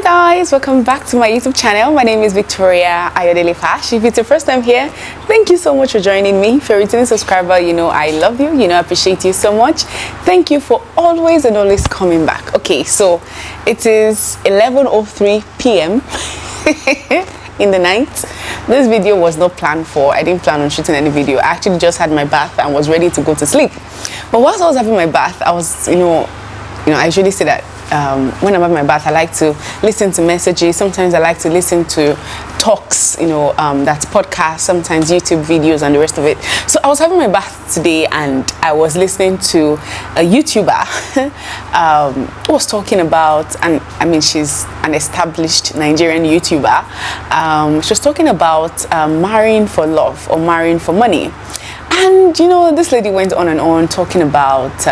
Hi guys, welcome back to my YouTube channel. My name is Victoria Ayodele Fash. If it's your first time here, thank you so much for joining me. If you're a returning subscriber, you know I love you, I appreciate you so much. Thank you for always coming back. Okay, so it is 11:03 p.m. in the night. This video was not planned for. I didn't plan on shooting any video. I actually just had my bath and was ready to go to sleep. But whilst I was having my bath, I was, I usually say that when I'm having my bath, I like to listen to messages. Sometimes I like to listen to talks, that's podcasts, sometimes YouTube videos and the rest of it. So I was having my bath today and I was listening to a YouTuber who was talking about, and I mean, she's an established Nigerian YouTuber. She was talking about marrying for love or marrying for money. And, this lady went on and on talking about,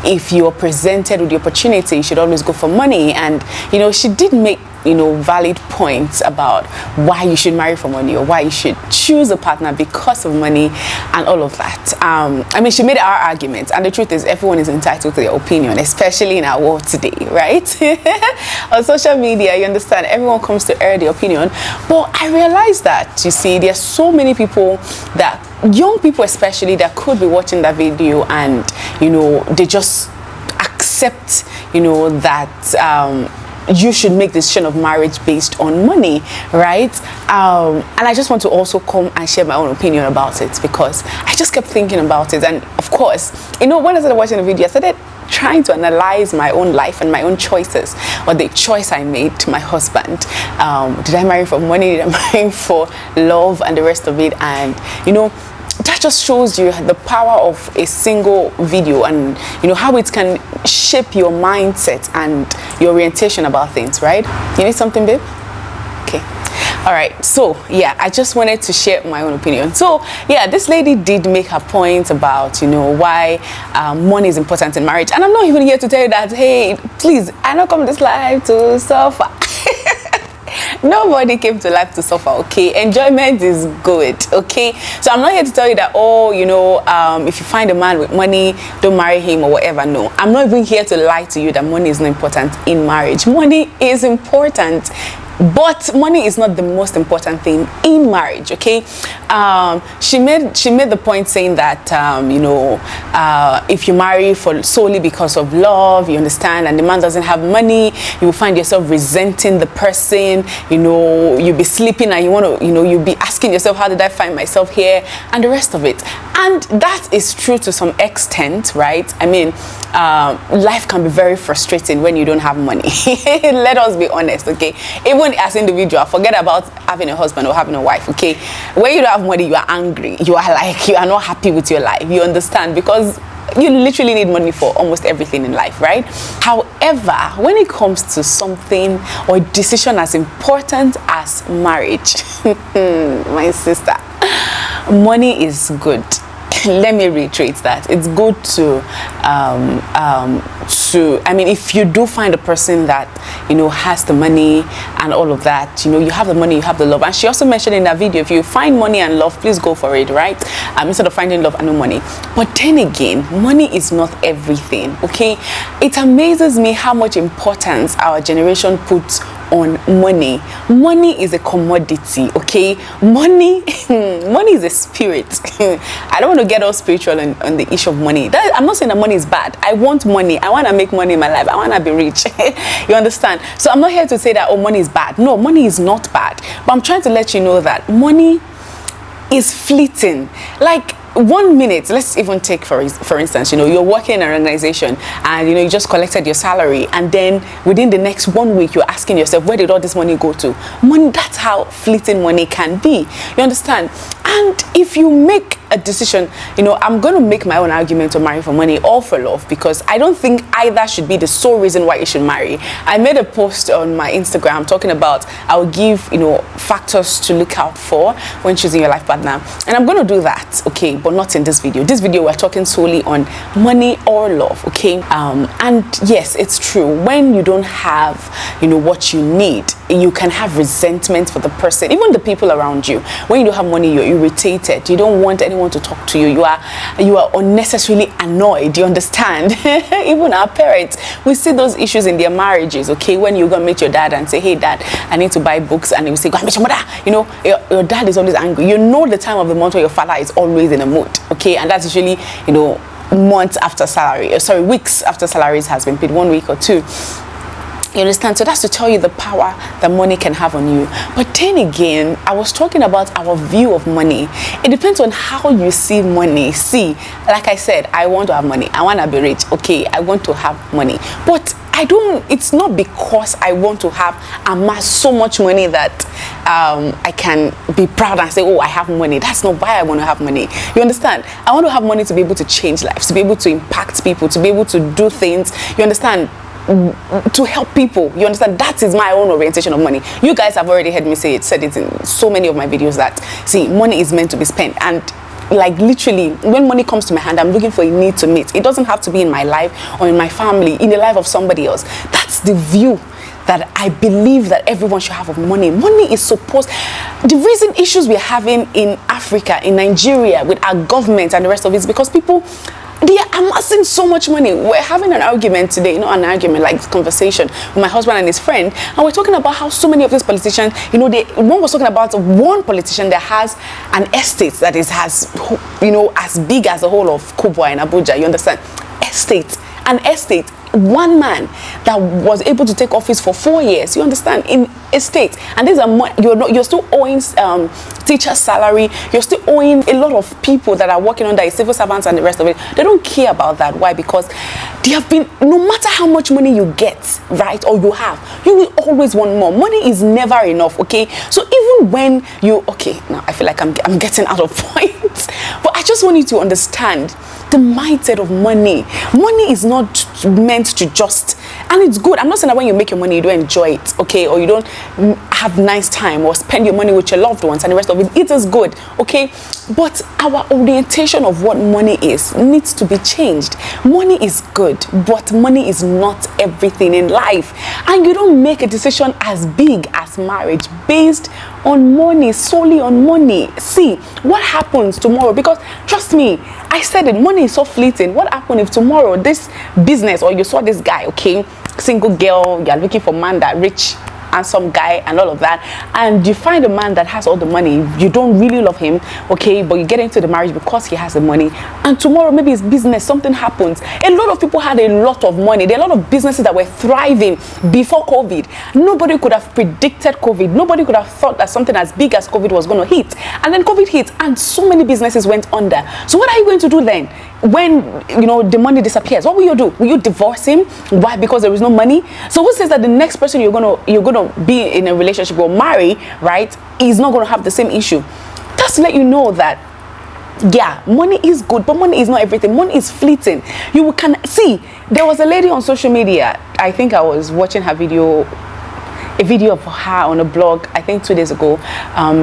if you're presented with the opportunity, you should always go for money. And, she did make, valid points about why you should marry for money or why you should choose a partner because of money and all of that. I mean, she made our arguments, and the truth is everyone is entitled to their opinion, especially in our world today, right? On social media, you understand, everyone comes to air their opinion. But I realized that, there's so many people that, young people especially, that could be watching that video and, they just accept, that you should make the decision of marriage based on money, right? And I just want to also come and share my own opinion about it, because I just kept thinking about it. And of course, when I started watching the video, I started trying to analyze my own life and my own choices, or the choice I made to my husband. Did I marry for money? Did I marry for love and the rest of it? And that just shows you the power of a single video, and how it can shape your mindset and your orientation about things, right? You need something, babe? Okay. All right, so yeah, I just wanted to share my own opinion. So yeah, this lady did make her point about why money is important in marriage, and I'm not even here to tell you that, hey, please, I don't come to this life to suffer. Nobody came to life to suffer, okay? Enjoyment is good, okay? So I'm not here to tell you that, if you find a man with money, don't marry him or whatever. No, I'm not even here to lie to you that money is not important in marriage. Money is important, but money is not the most important thing in marriage, okay? She made the point saying that if you marry for solely because of love, you understand, and the man doesn't have money, you will find yourself resenting the person. You'll be sleeping and you want to, you'll be asking yourself, how did I find myself here, and the rest of it. And that is true to some extent, right? I mean, life can be very frustrating when you don't have money. Let us be honest, okay? Even as an individual, forget about having a husband or having a wife, okay? When you don't have money, you are angry. You are not happy with your life. You understand? Because you literally need money for almost everything in life, right? However, when it comes to something or a decision as important as marriage, my sister, money is good. Let me reiterate that. It's good to if you do find a person that has the money and all of that, you have the money, you have the love. And she also mentioned in that video, if you find money and love, please go for it, right? Instead of finding love and no money. But then again, money is not everything, okay? It amazes me how much importance our generation puts on money. Money is a commodity, okay? Money is a spirit. I don't want to get all spiritual on the issue of money. I'm not saying that money is bad. I want money. I want to make money in my life. I want to be rich. You understand? So I'm not here to say that, money is bad. No, money is not bad. But I'm trying to let you know that money is fleeting. Like, 1 minute, let's even take for instance, you're working in an organization and you just collected your salary, and then within the next 1 week you're asking yourself, where did all this money go to? Money, that's how fleeting money can be. You understand? And if you make a decision, I'm going to make my own argument to marry for money or for love, because I don't think either should be the sole reason why you should marry. I made a post on my Instagram talking about, I'll give factors to look out for when choosing your life partner, and I'm going to do that, okay, but not in this video. This video we're talking solely on money or love, okay? And yes, it's true, when you don't have what you need, you can have resentment for the person, even the people around you. When you don't have money, you're irritated. You don't want anyone want to talk to you. You are unnecessarily annoyed. You understand? Even our parents, we see those issues in their marriages. Okay, when you go and meet your dad and say, "Hey, dad, I need to buy books," and he will say, "Go and meet your mother." You know, your dad is always angry. You know the time of the month where your father is always in a mood. Okay, and that's usually, you know, months after salary. Sorry, weeks after salaries has been paid, 1 week or two. You understand? So that's to tell you the power that money can have on you. But then again, I was talking about our view of money. It depends on how you see money. See, like I said, I want to have money. I want to be rich. Okay, I want to have money. But it's not because I want to amass so much money that I can be proud and say, oh, I have money. That's not why I want to have money. You understand? I want to have money to be able to change lives, to be able to impact people, to be able to do things. You understand? To help people. You understand? That is my own orientation of money. You guys have already heard me said it in so many of my videos that, see, money is meant to be spent. And like literally, when money comes to my hand, I'm looking for a need to meet. It doesn't have to be in my life or in my family, in the life of somebody else. That's the view that I believe that everyone should have of money. Money is supposed... The reason issues we're having in Africa, in Nigeria, with our government and the rest of it is because people... They are amassing so much money. We're having an argument today, not an argument, like conversation with my husband and his friend, and we're talking about how so many of these politicians, you know, one was talking about one politician that has an estate that has, you know, as big as the whole of Kubwa in Abuja. You understand? An estate. One man that was able to take office for 4 years, you understand, in a state, and these are you're still owing teacher salary, you're still owing a lot of people that are working under civil servants and the rest of it. They don't care about that. Why? Because they have been, no matter how much money you get, right, or you have, you will always want more. Money is never enough. Okay, so even when you, okay, now I feel like I'm getting out of point, but I just want you to understand the mindset of money. Money is not meant to just, and it's good. I'm not saying that when you make your money, you don't enjoy it, okay, or you don't have nice time or spend your money with your loved ones and the rest of it. It is good, okay, but our orientation of what money is needs to be changed. Money is good, but money is not everything in life, and you don't make a decision as big as marriage based on money, solely on money. See what happens tomorrow, because trust me, I said it, money is so fleeting. What happens if tomorrow this business, or you saw this guy, okay, single girl, you're looking for man that rich, handsome guy and all of that, and you find a man that has all the money, you don't really love him, okay, but you get into the marriage because he has the money, and tomorrow maybe his business, something happens. A lot of people had a lot of money. There are a lot of businesses that were thriving before COVID. Nobody could have predicted COVID. Nobody could have thought that something as big as COVID was going to hit, and then COVID hit and so many businesses went under. So what are you going to do then when, you know, the money disappears? What will you do? Will you divorce him? Why? Because there is no money. So who says that the next person you're gonna be in a relationship or marry, right, is not going to have the same issue? Just to let you know that, yeah, money is good, but money is not everything. Money is fleeting. You can see, there was a lady on social media, I think I was watching her a video of her on a blog, I think 2 days ago.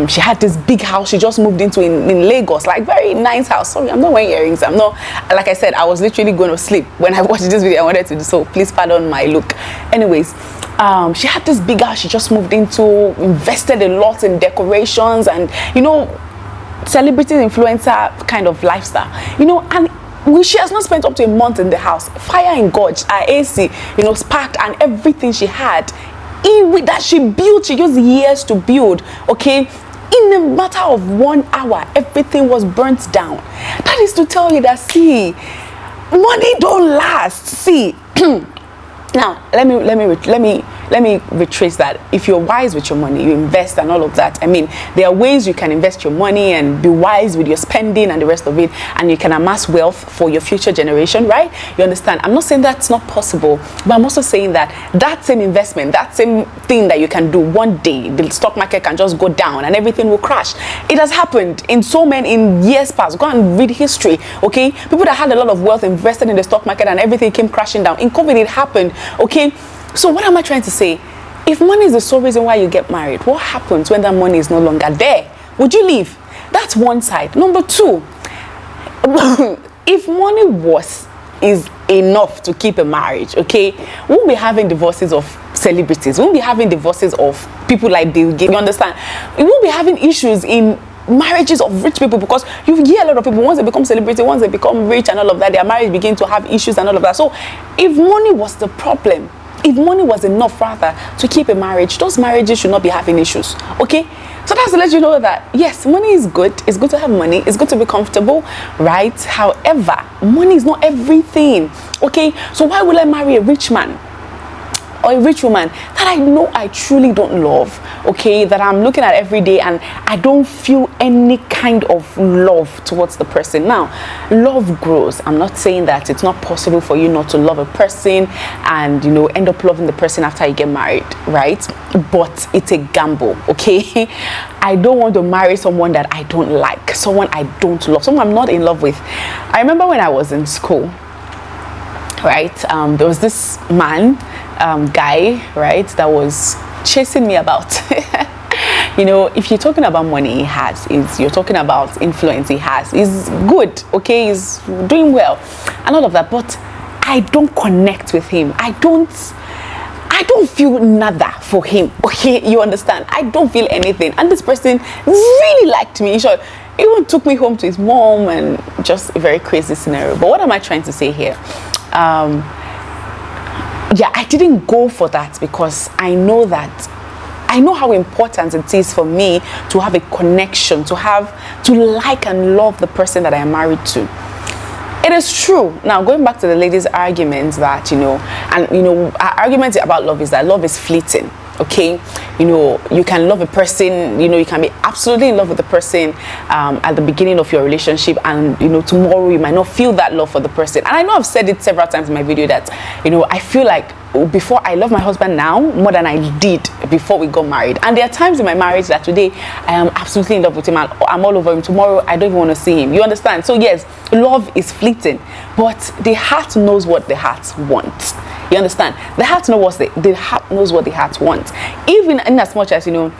She had this big house she just moved into in Lagos, like very nice house. Sorry, I'm not wearing earrings. I'm not, like I said, I was literally going to sleep when I watched this video. I wanted to do so. Please pardon my look. Anyways, she had this big house she just moved into, invested a lot in decorations and, you know, celebrity influencer kind of lifestyle, you know, and she has not spent up to a month in the house. Fire engorged, her AC, you know, sparked, and everything she had that she built, she used years to build, okay, in a matter of 1 hour, everything was burnt down. That is to tell you that, see, money don't last. See, now let me retrace that. If you're wise with your money, you invest and all of that. I mean, there are ways you can invest your money and be wise with your spending and the rest of it, and you can amass wealth for your future generation, right? You understand? I'm not saying that's not possible, but I'm also saying that that same investment, that same thing that you can do, one day the stock market can just go down and everything will crash. It has happened in years past. Go and read history, okay? People that had a lot of wealth invested in the stock market and everything came crashing down. In COVID, it happened, okay? So what am I trying to say? If money is the sole reason why you get married, what happens when that money is no longer there? Would you leave? That's one side. Number two, if money is enough to keep a marriage, okay, we won't be having divorces of celebrities. We won't be having divorces of people like Bill Gates. You understand? We won't be having issues in marriages of rich people, because you hear a lot of people, once they become celebrity, once they become rich and all of that, their marriage begin to have issues and all of that. So if money was the problem, if money was enough rather to keep a marriage, those marriages should not be having issues. Okay, so that's to let you know that yes, money is good. It's good to have money. It's good to be comfortable, right? However, money is not everything. Okay, so why will I marry a rich man or a rich woman that I know I truly don't love, okay, that I'm looking at every day and I don't feel any kind of love towards the person? Now, love grows. I'm not saying that it's not possible for you not to love a person and, you know, end up loving the person after you get married, right? But it's a gamble, okay? I don't want to marry someone that I don't like, someone I don't love, someone I'm not in love with. I remember when I was in school, right, there was this man, guy, right, that was chasing me about. You know, if you're talking about money he has, is you're talking about influence he has, he's good, okay, he's doing well and all of that, but I don't connect with him. I don't feel nada for him, okay, you understand? I don't feel anything. And this person really liked me. He even took me home to his mom, and just a very crazy scenario. But what am I trying to say here? Yeah, I didn't go for that because I know how important it is for me to have a connection, to like and love the person that I am married to. It is true. Now, going back to the lady's argument that, you know, and, you know, our argument about love is that love is fleeting. Okay, you know, you can love a person, you know, you can be absolutely in love with the person at the beginning of your relationship, and, you know, tomorrow you might not feel that love for the person. And I know I've said it several times in my video that, you know, I feel like before I love my husband now more than I did before we got married. And there are times in my marriage that today I am absolutely in love with him and I'm all over him. Tomorrow I don't even want to see him. You understand? So yes, love is fleeting, but the heart knows what the heart wants. You understand? The heart knows the heart knows what the heart wants. Even in as much as, you know,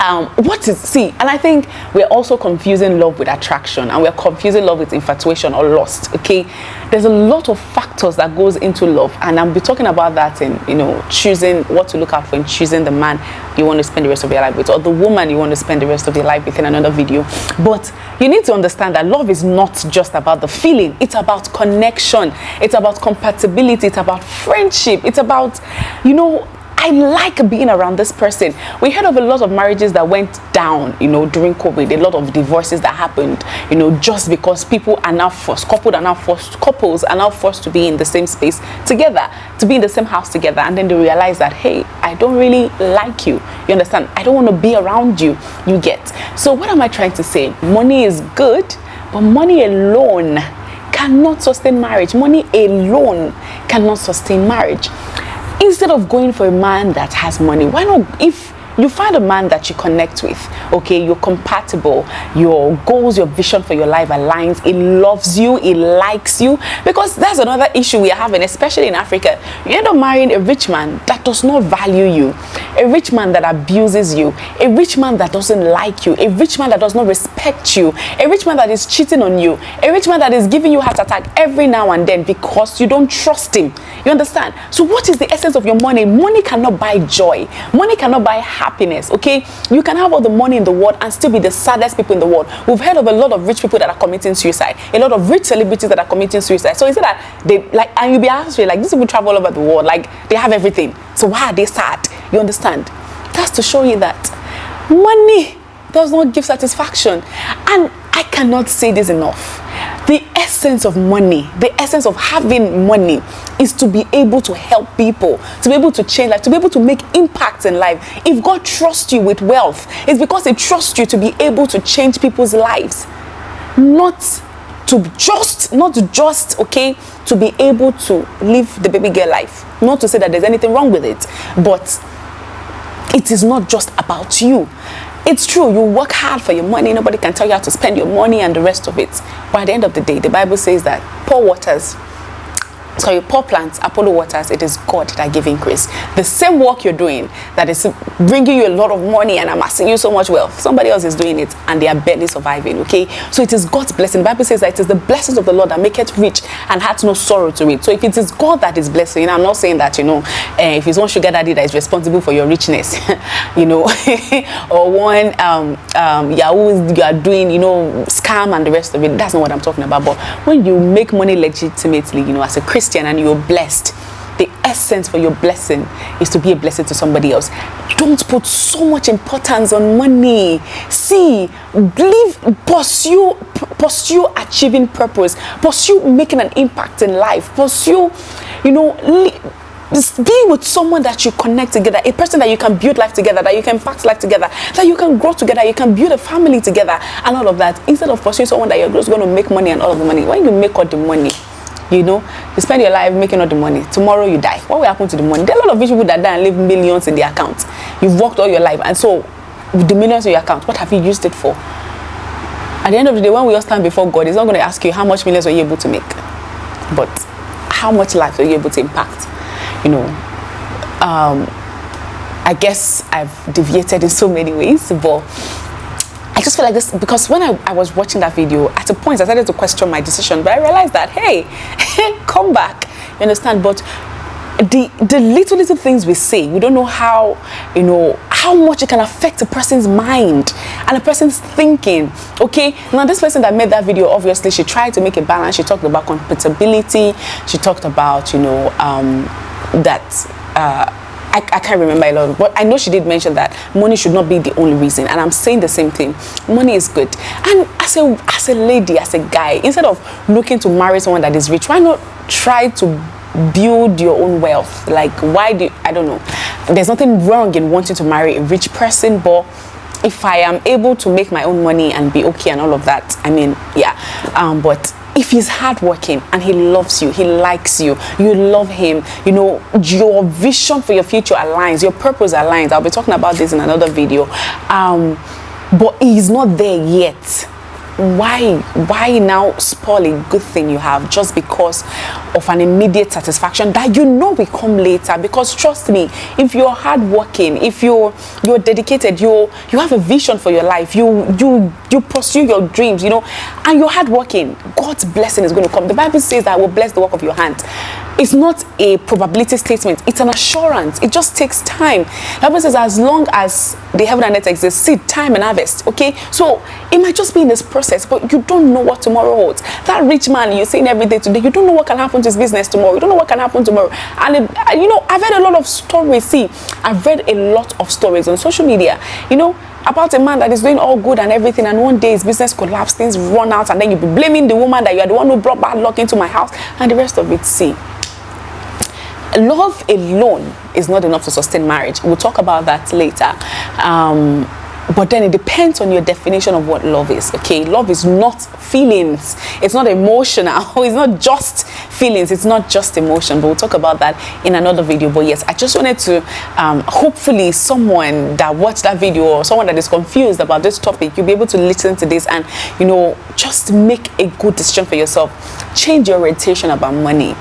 and I think we're also confusing love with attraction, and we're confusing love with infatuation or lust. Okay, there's a lot of factors that goes into love, and I'll be talking about that in, you know, choosing what to look out for in choosing the man you want to spend the rest of your life with, or the woman you want to spend the rest of your life with, in another video. But you need to understand that love is not just about the feeling. It's about connection. It's about compatibility. It's about friendship. It's about, you know, I like being around this person. We heard of a lot of marriages that went down, you know, during COVID. A lot of divorces that happened, you know, just because couples are now forced to be in the same space together, to be in the same house together, and then they realize that, hey, I don't really like you. You understand? I don't want to be around you. You get? So what am I trying to say? Money is good, but money alone cannot sustain marriage. Money alone cannot sustain marriage. Instead of going for a man that has money, why not, if you find a man that you connect with, okay, you're compatible, your goals, your vision for your life aligns, he loves you, he likes you, because that's another issue we are having, especially in Africa. You end up marrying a rich man that does not value you, a rich man that abuses you, a rich man that doesn't like you, a rich man that does not respect you, a rich man that is cheating on you, a rich man that is giving you heart attack every now and then because you don't trust him. You understand? So what is the essence of your money? Money cannot buy joy. Money cannot buy happiness, okay? You can have all the money in the world and still be the saddest people in the world. We've heard of a lot of rich people that are committing suicide, a lot of rich celebrities that are committing suicide. So is it that they, like, and you'll be asked, like, these people travel all over the world, like, they have everything, so why are they sad? You understand? That's to show you that money does not give satisfaction. And I cannot say this enough. The essence of money, the essence of having money, is to be able to help people, to be able to change life, to be able to make impacts in life. If God trusts you with wealth, it's because He trusts you to be able to change people's lives, not just okay, to be able to live the baby girl life. Not to say that there's anything wrong with it, but it is not just about you. It's true, you work hard for your money. Nobody can tell you how to spend your money and the rest of it. But at the end of the day, the Bible says that pour waters So you pour plants, Apollo waters, it is God that give increase. The same work you're doing that is bringing you a lot of money and amassing you so much wealth, somebody else is doing it and they are barely surviving, okay? So it is God's blessing. The Bible says that it is the blessings of the Lord that make it rich and hath no sorrow to it. So if it is God that is blessing, I'm not saying that, if it's one sugar daddy that is responsible for your richness, or one Yahoo you are doing, scam and the rest of it, that's not what I'm talking about. But when you make money legitimately, as a Christian, and you're blessed, the essence for your blessing is to be a blessing to somebody else. Don't put so much importance on money. See, pursue achieving purpose, pursue making an impact in life, pursue, being with someone that you connect together, a person that you can build life together, that you can impact life together, that you can grow together, you can build a family together, and all of that, instead of pursuing someone that you're just going to make money and all of the money. When you make all the money, you spend your life making all the money. Tomorrow you die. What will happen to the money? There are a lot of rich people that die and leave millions in their account. You've worked all your life, and so with the millions in your account, what have you used it for? At the end of the day, when we all stand before God, He's not going to ask you how much millions were you able to make, but how much life were you able to impact. I guess I've deviated in so many ways, but I just feel like this because when I was watching that video, at a point I started to question my decision, but I realized that, hey, come back, you understand? But the little things we say, we don't know how much it can affect a person's mind and a person's thinking. Okay, now this person that made that video, obviously she tried to make a balance. She talked about compatibility. She talked about I can't remember a lot, but I know she did mention that money should not be the only reason, and I'm saying the same thing. Money is good, and as a lady, as a guy, instead of looking to marry someone that is rich, why not try to build your own wealth? Like, I don't know. There's nothing wrong in wanting to marry a rich person, but if I am able to make my own money and be okay and all of that, I mean, yeah. But if he's hardworking and he loves you, he likes you, you love him, your vision for your future aligns, your purpose aligns. I'll be talking about this in another video. But he's not there yet. Why now spoil a good thing you have just because of an immediate satisfaction that will come later? Because trust me, if you're hardworking, if you're dedicated, you have a vision for your life, you pursue your dreams, and you're hardworking, God's blessing is going to come. The Bible says that I will bless the work of your hand. It's not a probability statement, it's an assurance. It just takes time. The Bible says as long as the heaven and earth exist, seed, time and harvest. Okay, so it might just be in this process, but you don't know what tomorrow holds. That rich man you're seeing every day today, you don't know what can happen to his business tomorrow. You don't know what can happen tomorrow. And I've read a lot of stories. I've read a lot of stories on social media, about a man that is doing all good and everything, and one day his business collapsed, things run out, and then you'll be blaming the woman that you are the one who brought bad luck into my house, and the rest of it. Love alone is not enough to sustain marriage. We'll talk about that later. But then it depends on your definition of what love is. Okay, love is not feelings. It's not emotional. It's not just feelings. It's not just emotion. But we'll talk about that in another video. But yes, I just wanted to hopefully someone that watched that video or someone that is confused about this topic, you'll be able to listen to this and just make a good decision for yourself. Change your orientation about money.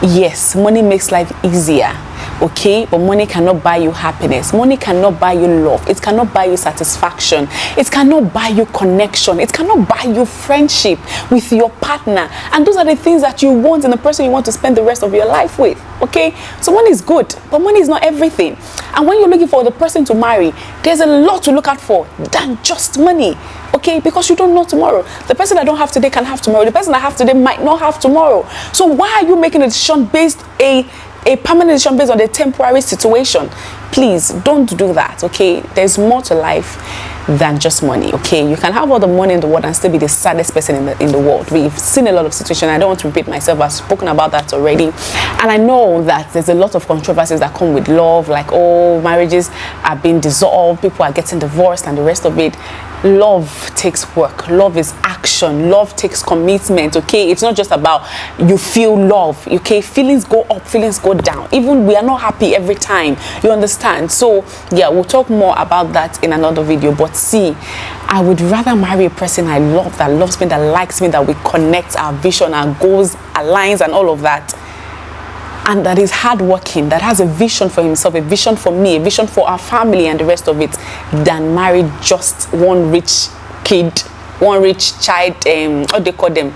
Yes, money makes life easier. Okay, but money cannot buy you happiness. Money cannot buy you love. It cannot buy you satisfaction. It cannot buy you connection. It cannot buy you friendship with your partner. And those are the things that you want in the person you want to spend the rest of your life with. Okay, so money is good, but money is not everything. And when you're looking for the person to marry, there's a lot to look out for than just money. Okay, because you don't know tomorrow. The person that don't have today can have tomorrow. The person that have today might not have tomorrow. So why are you making a decision based a permanent decision based on a temporary situation? Please don't do that. Okay, there's more to life than just money. Okay, you can have all the money in the world and still be the saddest person in the world. We've seen a lot of situations. I don't want to repeat myself. I've spoken about that already, and I know that there's a lot of controversies that come with love, like marriages are being dissolved, people are getting divorced, and the rest of it. Love takes work. Love is action. Love takes commitment. Okay, it's not just about you feel love. Okay, feelings go up, feelings go down. Even we are not happy every time. You understand? So yeah, we'll talk more about that in another video. But see, I would rather marry a person I love, that loves me, that likes me, that we connect, our vision, our goals, aligns, and all of that, and that is hardworking, that has a vision for himself, a vision for me, a vision for our family and the rest of it, than marry just one rich kid, one rich child, what they call them,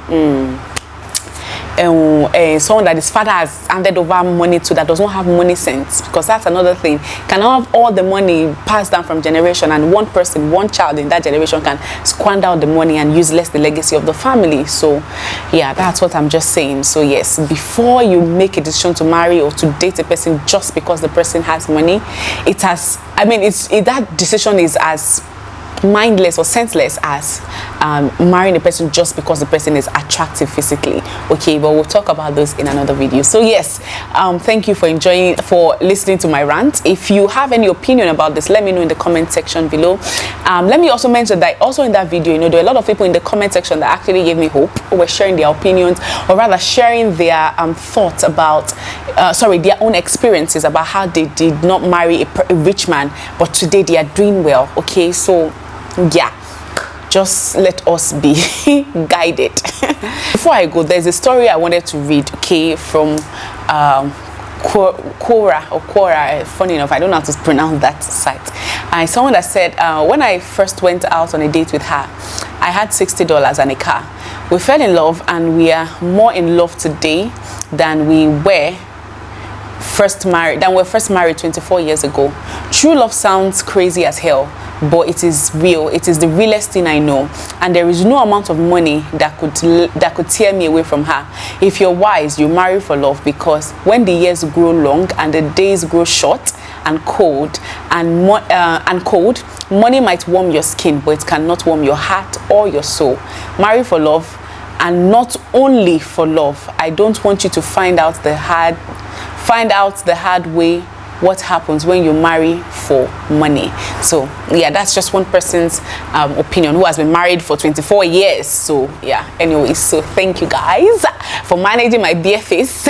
someone that his father has handed over money to, that does not have money sense, because that's another thing. Cannot have all the money passed down from generation, and one person, one child in that generation can squander out the money and useless the legacy of the family. So yeah, that's what I'm just saying. So yes, before you make a decision to marry or to date a person just because the person has money, that decision is as mindless or senseless as marrying a person just because the person is attractive physically. Okay, but we'll talk about those in another video. So yes, thank you for listening to my rant. If you have any opinion about this, let me know in the comment section below. Let me also mention that also in that video, there are a lot of people in the comment section that actually gave me hope, or were sharing their opinions, or rather sharing their thoughts about their own experiences about how they did not marry a rich man, but today they are doing well. Okay, so yeah, just let us be guided. Before I go, there's a story I wanted to read, okay, from Quora. Funny enough, I don't know how to pronounce that site. Someone that said, when I first went out on a date with her, I had $60 and a car. We fell in love, and we are more in love today than we were first married 24 years ago. True love sounds crazy as hell, but it is real. It is the realest thing I know, and there is no amount of money that could tear me away from her. If you're wise, you marry for love, because when the years grow long and the days grow short and cold, money might warm your skin, but it cannot warm your heart or your soul. Marry for love, and not only for love. I don't want you to find out the hard way what happens when you marry for money. So yeah, that's just one person's opinion, who has been married for 24 years. So yeah, anyways, so thank you guys for managing my bare face.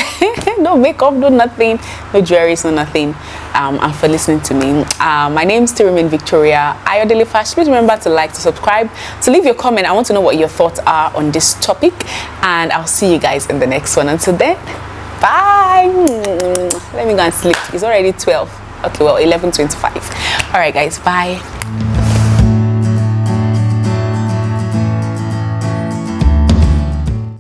No makeup, no nothing, no jewelry, no nothing, and for listening to me. My name still remains Victoria Ayodele Fash. Please remember to like, to subscribe, to leave your comment. I want to know what your thoughts are on this topic, and I'll see you guys in the next one. Until then, bye. Let me go and sleep. It's already 12. Okay, well, 11:25. All right, guys, bye.